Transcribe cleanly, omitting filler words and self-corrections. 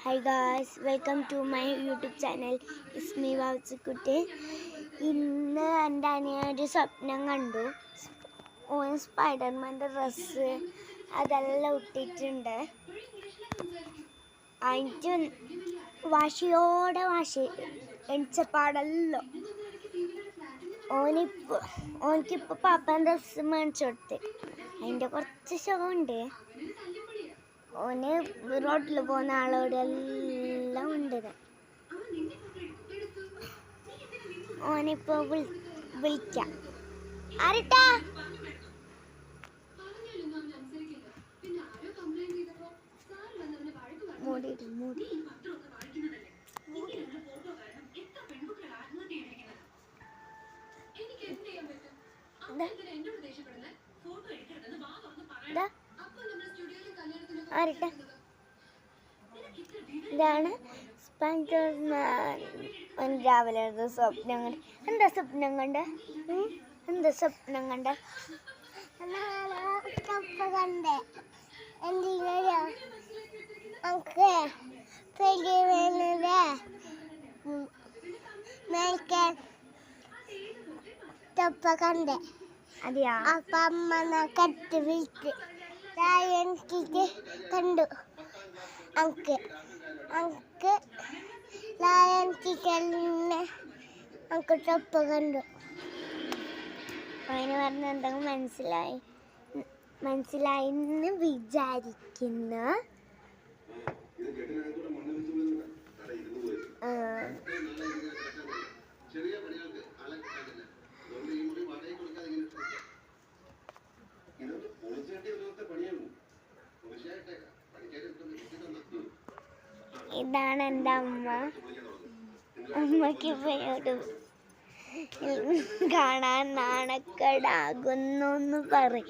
Hi guys, welcome to my YouTube channel. It's me വാവച്ചിക്കുട്ടി. ഇന്ന് എൻ്റെ അനിയൊരു സ്വപ്നം കണ്ടു. ഓൻ സ്പൈഡർമാൻ്റെ ഡ്രസ്സ് അതെല്ലാം ഇട്ടിട്ടുണ്ട്. അതിൻ്റെ വാശി എണിച്ചപ്പാടല്ലോ ഓനിക്കിപ്പോൾ പാപ്പാൻ ഡ്രസ്സ് മേടിച്ചു കൊടുത്ത് അതിൻ്റെ കുറച്ച് സുഖമുണ്ട്. ഓന് റോഡിൽ പോകുന്ന ആളോടെല്ലാം ഉണ്ട്. ഓനിപ്പോ വിളിക്കാം. ആരട്ടാ മൂടി ആരട്ടെ ഇതാണ് സ്പൈഡർമാൻ രാവിലെ സ്വപ്നം കണ്ട്. എന്താ സ്വപ്നം കണ്ട? അതെയാ? അപ്പൊ അമ്മ കട്ട് വിളിച്ച് കണ്ടു. അങ്ക് ലയൺ കിക്കലിനെ അങ്ക് ടൊപ്പ് കണ്ടു. അതിന് പറഞ്ഞ എന്തെങ്കിലും മനസ്സിലായി എന്ന് വിചാരിക്കുന്നു. ഇതാണ് എൻ്റെ അമ്മ. അമ്മയ്ക്ക് ഇപ്പോഴോട്ട് കാണാൻ നാണക്കേടാകുന്നു എന്ന് പറയും.